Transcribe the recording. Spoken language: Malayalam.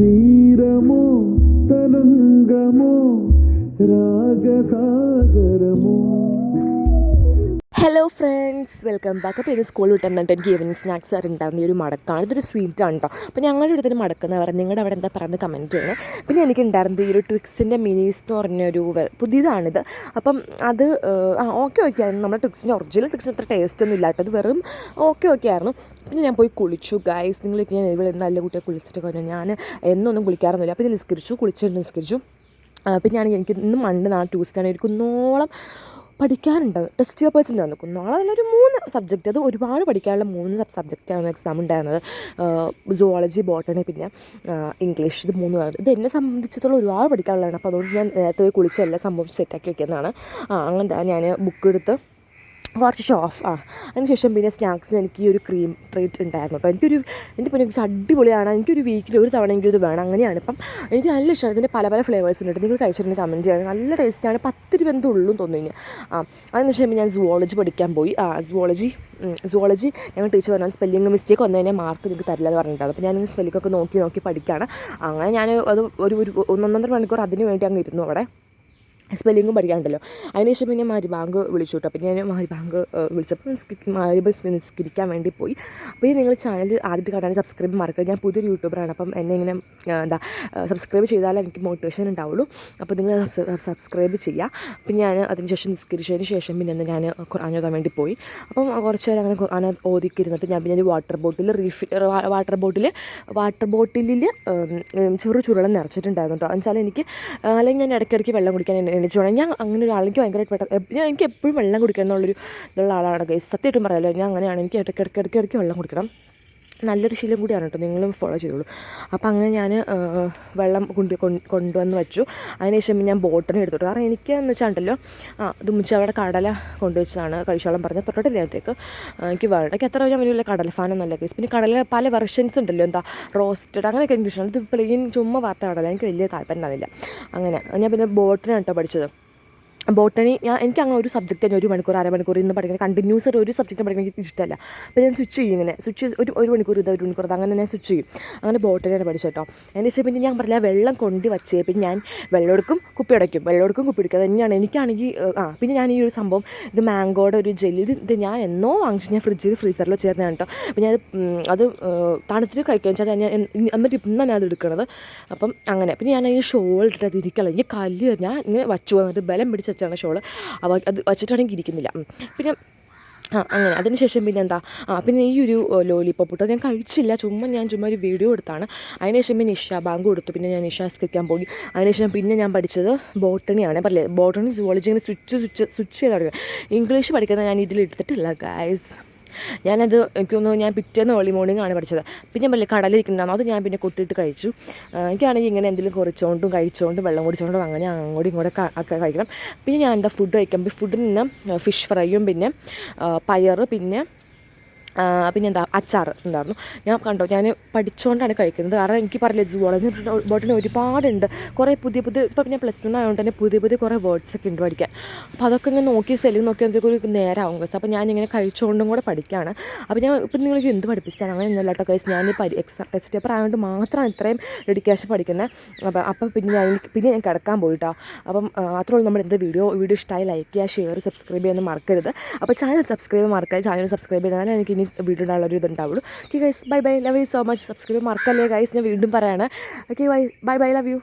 തീരമോ തരംഗമോ രാഗസാഗരമോ. Hello friends, welcome back. അപ്പോൾ ഇത് സ്കൂൾ വിട്ടുന്നിട്ട് എനിക്ക് ഈവനിങ് സ്നാക്സ് ഉണ്ടായിരുന്ന ഒരു മടക്കാണ്. ഇതൊരു സ്വീറ്റാണ് കേട്ടോ. അപ്പോൾ ഞങ്ങളുടെ അടുത്തൊരു മടക്കുന്ന പറയുന്നത് നിങ്ങളുടെ അവിടെ എന്താ പറയുന്നത് കമൻറ്റ് ചെയ്യണേ. പിന്നെ എനിക്ക് ഉണ്ടായിരുന്നത് ഈ ഒരു ട്വിക്സിൻ്റെ മിനീസ് എന്ന് പറഞ്ഞൊരു പുതിയതാണിത്. അപ്പം അത് ഓക്കെ ആയിരുന്നു. നമ്മുടെ ട്വിക്സിൻ്റെ ഒറിജിനൽ ട്വിക്സിന് അത്ര ടേസ്റ്റ് ഒന്നും ഇല്ലാട്ടോ, അത് വെറും ഓക്കെ ആയിരുന്നു. പിന്നെ ഞാൻ പോയി കുളിച്ചു ഗൈസ്. നിങ്ങളൊക്കെ ഞാൻ ഇവിടെ നല്ല കുട്ടിയെ കുളിച്ചിട്ട് കഴിഞ്ഞാൽ ഞാൻ എന്നൊന്നും കുളിക്കാറൊന്നുമില്ല. അപ്പോൾ ഞാൻ നിസ്കരിച്ചു. പിന്നെ ആണെങ്കിൽ എനിക്ക് ഇന്ന് മണ്ട് ട്യൂസ്ഡേ ആണ്, ഒരു കുന്നോളം പഠിക്കാനുണ്ട്. ടെസ്റ്റ് പേപ്പേഴ്സ് ഉണ്ടായിരുന്നു കുന്നോളം. അതിലൊരു 3 സബ്ജക്റ്റ്, അത് ഒരുപാട് പഠിക്കാനുള്ള 3 സബ്ജക്റ്റാണ് എക്സാം ഉണ്ടായിരുന്നത്. സുവോളജി, ബോട്ടണി, പിന്നെ ഇംഗ്ലീഷ്. ഇത് 3 ഇത് എന്നെ സംബന്ധിച്ചിടത്തോളം ഒരുപാട് പഠിക്കാനുള്ളതാണ്. അപ്പോൾ അതുകൊണ്ട് ഞാൻ നേരത്തെ പോയി കുളിച്ച് എല്ലാ സംഭവം സെറ്റാക്കി വെക്കുന്നതാണ്. അങ്ങനെ ഞാൻ ബുക്ക് എടുത്ത് കുറച്ച് ഷോ ഓഫ് അതിനുശേഷം പിന്നെ സ്നാക്സിന് എനിക്ക് ഈ ഒരു ക്രീം ട്രീറ്റ് ഉണ്ടായിരുന്നു കേട്ടോ. എൻ്റെ പിന്നെ അടിപൊളിയാണ്. എനിക്കൊരു വീക്കിൽ ഒരു തവണ എങ്കിലും ഇത് വേണം. അങ്ങനെയാണ്. ഇപ്പം എനിക്ക് നല്ല ഇഷ്ടമാണ്. ഇതിൻ്റെ പല ഫ്ലേവേഴ്സ് ഉണ്ട്. നിങ്ങൾ കഴിച്ചിട്ടുണ്ടെങ്കിൽ കമൻറ്റ് ചെയ്യണം. നല്ല ടേസ്റ്റാണ്. 10 രൂപ എന്തോ ഉള്ളൂ തോന്നുന്നു. അതിനുശേഷം ഞാൻ സുവോളജി പഠിക്കാൻ പോയി. സുവോളജി ഞങ്ങൾ ടീച്ചർ പറഞ്ഞാൽ സ്പെല്ലിംഗ് മിസ്റ്റേക്ക് വന്നതിനെ മാർക്ക് നിങ്ങൾക്ക് തരില്ല എന്ന് പറഞ്ഞിട്ടുണ്ടായിരുന്നു. അപ്പോൾ ഞാനിങ്ങനെ സ്പെല്ലിങ്ങൊക്കെ നോക്കി പഠിക്കുകയാണ്. അങ്ങനെ ഞാൻ അത് ഒരു 1.5 മണിക്കൂർ അതിന് വേണ്ടി അങ്ങ് ഇരുന്നു അവിടെ, സ്പെല്ലിങ്ങും പഠിക്കാനുണ്ടല്ലോ. അതിനുശേഷം പിന്നെ മരിബാങ്ക് വിളിച്ചു കേട്ടോ. പിന്നെ ഞാൻ മരിബാങ്ക് വിളിച്ചപ്പോൾ മരിബ് നിസ്കരിക്കാൻ വേണ്ടി പോയി. അപ്പോൾ നിങ്ങൾ ചാനൽ ആദ്യമായിട്ട് കാണാൻ സബ്സ്ക്രൈബ് മറക്കുക. ഞാൻ പുതിയൊരു യൂട്യൂബറാണ്. അപ്പം എന്നെ ഇങ്ങനെ സബ്സ്ക്രൈബ് ചെയ്താലേ എനിക്ക് മോട്ടിവേഷൻ ഉണ്ടാവുള്ളൂ. അപ്പോൾ നിങ്ങൾ സബ്സ്ക്രൈബ് ചെയ്യുക. പിന്നെ ഞാൻ അതിനുശേഷം നിസ്കരിച്ചതിന് ശേഷം പിന്നെ ഞാൻ ഖുർആൻ ഓതാൻ വേണ്ടി പോയി. അപ്പം കുറച്ച് നേരം അങ്ങനെ ഖുർആൻ ഓതിക്കിരുന്നിട്ട് ഞാൻ പിന്നെ വാട്ടർ ബോട്ടിലിൽ ചുരുളം നിറച്ചിട്ടുണ്ടായിരുന്നു കേട്ടോ. എന്നുവെച്ചാൽ എനിക്ക് അല്ലെങ്കിൽ ഞാൻ ഇടയ്ക്കിടയ്ക്ക് വെള്ളം കുടിക്കാൻ എണിച്ചോളാം. ഞാൻ അങ്ങനെ ഒരാളെനിക്ക് ഭയങ്കരമായിട്ട് എനിക്ക് എപ്പോഴും വെള്ളം കുടിക്കണം എന്നുള്ളൊരു ഇതുള്ള ആളാണ് ഗൈസ്. സത്യമായിട്ടും പറയാമല്ലോ, ഞാൻ അങ്ങനെയാണ്. എനിക്ക് ഇടയ്ക്കിടയ്ക്ക് വെള്ളം കുടിക്കണം. നല്ലൊരു ശീലം കൂടിയാണ് കേട്ടോ, നിങ്ങളും ഫോളോ ചെയ്തോളൂ. അപ്പോൾ അങ്ങനെ ഞാൻ വെള്ളം കൊണ്ടുവന്ന് വെച്ചു. അതിനുശേഷം ഞാൻ ബോട്ടണി എടുത്തു. കാരണം എനിക്കെന്ന് വെച്ചാണ്ടല്ലോ ഇത് മുച്ച അവിടെ കടല കൊണ്ടുവച്ചതാണ് കഴിച്ചോളം പറഞ്ഞാൽ തൊട്ടിട്ടില്ല അതിലേക്ക്. എനിക്ക് വേണ്ടയ്ക്ക് എത്ര ഞാൻ വലിയ കടല ഫാനൊന്നല്ല കേസ്. പിന്നെ കടല പല വെർഷൻസ് ഉണ്ടല്ലോ, എന്താ റോസ്റ്റഡ് അങ്ങനെയൊക്കെ എനിക്ക് ഇഷ്ടമാണ്. ഇത് പ്ലെയിൻ ചുമ്മാ വാർത്ത കടല എനിക്ക് വലിയ താല്പര്യം ഉണ്ടാവില്ല. അങ്ങനെ ഞാൻ പിന്നെ ബോട്ടണി കേട്ടോ പഠിച്ചത്. ബോട്ടണി എനിക്ക് അങ്ങനെ ഒരു സബ്ജക്റ്റ് തന്നെ 1 മണിക്കൂർ 1/2 മണിക്കൂർ ഇന്ന് പഠിക്കുന്നത് കണ്ടിന്യൂസ് ഒരു സബ്ജക്റ്റ് പഠിക്കാൻ എനിക്ക് ഇഷ്ടമല്ല. അപ്പോൾ ഞാൻ സ്വിച്ച് ചെയ്യും. ഇങ്ങനെ ഒരു മണിക്കൂർ 1 മണിക്കൂർ അങ്ങനെ ഞാൻ സ്വിച്ച് ചെയ്യും. അങ്ങനെ ബോട്ടണിയാണ് പഠിച്ചത് കേട്ടോ. അതിന് ശേഷം പിന്നെ ഞാൻ പറഞ്ഞില്ല, വെള്ളം കൊണ്ട് വച്ച് പിന്നെ ഞാൻ വെള്ളം എടുക്കും കുപ്പി എടുക്കും അത് തന്നെയാണ് എനിക്കാണെങ്കിൽ. പിന്നെ ഞാൻ ഈ ഒരു സംഭവം, ഇത് മാംഗോയുടെ ഒരു ജെല്ലി, ഇത് ഞാൻ എന്നോ വാങ്ങിച്ചു. ഞാൻ ഫ്രീസറിൽ ചേർന്നതാണ് കേട്ടോ. അപ്പോൾ ഞാൻ അത് തണുത്തിട്ട് കഴിക്കുക വെച്ചാൽ ഞാൻ എന്നിട്ട് ഇന്നാണ് അത് എടുക്കുന്നത്. അപ്പം അങ്ങനെ പിന്നെ ഞാൻ ഈ ഷോൾ ഇട്ടിട്ട് അത് ഇരിക്കല. എനിക്ക് കല്ല് ഞാൻ ഇങ്ങനെ വച്ചു വന്നിട്ട് ബലം പിടിച്ച് വെച്ചാണ് ഷോള്. അത് വച്ചിട്ടാണെങ്കിൽ ഇരിക്കുന്നില്ല. പിന്നെ അങ്ങനെ അതിനുശേഷം പിന്നെ എന്താ പിന്നെ ഈ ഒരു ലോലിപ്പോപ്പ് ഇട്ടത് ഞാൻ കഴിച്ചില്ല. ചുമ്മാ ഒരു വീഡിയോ എടുത്താണ്. അതിനുശേഷം പിന്നെ ബാങ്ക് കൊടുത്തു. പിന്നെ ഞാൻ നിസ്കരിക്കാൻ പോയി. അതിനുശേഷം പിന്നെ ഞാൻ പഠിച്ചത് ബോട്ടണിയാണ്. പറയില്ലേ, ബോട്ടണി സുവോളജി ഇങ്ങനെ സ്വിച്ച് ചെയ്ത് തുടങ്ങി. ഇംഗ്ലീഷ് പഠിക്കുന്നത് ഞാൻ ഇതിലെടുത്തിട്ടില്ല ഗൈസ്. ഞാനത് ഞാൻ പിറ്റേന്ന് ഏർലി മോർണിംഗ് ആണ് പഠിച്ചത്. പിന്നെ ഞാൻ പറയില്ലേ കടലിരിക്കുന്നുണ്ടായിരുന്നു, അത് ഞാൻ പിന്നെ കൊട്ടിയിട്ട് കഴിച്ചു. എനിക്കാണെങ്കിൽ ഇങ്ങനെ എന്തെങ്കിലും കഴിച്ചുകൊണ്ടും വെള്ളം കുടിച്ചുകൊണ്ടും അങ്ങനെ അങ്ങോട്ടും ഇങ്ങോട്ടൊക്കെ കഴിക്കണം. പിന്നെ ഞാൻ ഫുഡ് കഴിക്കുമ്പോൾ ഫുഡിൽ നിന്ന് ഫിഷ് ഫ്രൈയും പിന്നെ പയറ് പിന്നെ അച്ചാർ ഉണ്ടായിരുന്നു. ഞാൻ കണ്ടോ, ഞാൻ പഠിച്ചുകൊണ്ടാണ് കഴിക്കുന്നത്. കാരണം എനിക്ക് പറയില്ലേ സുവോളജി ബോട്ടണി ഒരുപാടുണ്ട്. കുറേ പുതിയ ഇപ്പം പിന്നെ +1 ആയതുകൊണ്ട് തന്നെ പുതിയ കുറേ വേർഡ്സൊക്കെ ഉണ്ട് പഠിക്കാൻ. അപ്പോൾ അതൊക്കെ ഇങ്ങനെ നോക്കി എന്തൊക്കെ ഒരു നേരമാകും ഗൈസ്. അപ്പോൾ ഞാനിങ്ങനെ കഴിച്ചുകൊണ്ടും കൂടെ പഠിക്കുകയാണ്. അപ്പോൾ ഞാൻ ഇപ്പം നിങ്ങൾക്ക് എന്ത് പഠിപ്പിച്ചാണ് അങ്ങനെ ഒന്നുമല്ല കേട്ടോ ഗൈസ്. ഞാൻ ടെസ്റ്റ് പേപ്പർ ആയതുകൊണ്ട് മാത്രമാണ് ഇത്രയും ഡെഡിക്കേഷൻ പഠിക്കുന്നത്. അപ്പം പിന്നെ ഞാൻ കിടക്കാൻ പോയിട്ടോ. അപ്പം അത്രയുള്ളൂ നമ്മുടെ എന്താ വീഡിയോ ഇഷ്ടമായി ലൈക്ക് ചെയ്യുക, ഷെയർ, സബ്സ്ക്രൈബ് ചെയ്യാൻ മറക്കരുത്. അപ്പോൾ ചാനൽ സബ്സ്ക്രൈബ് മറക്കാതെ ചാനൽ സബ്സ്ക്രൈബ് ചെയ്താൽ എനിക്ക് ഇനി വീഡിയോ ഇടാനുള്ളൊരു ഇതുണ്ടാവുള്ളൂ. Okay guys, bye love you so much. Subscribe മറക്കല്ലേ ഗൈസ്, ഞാൻ വീണ്ടും പറയാണ്. Okay bye love U.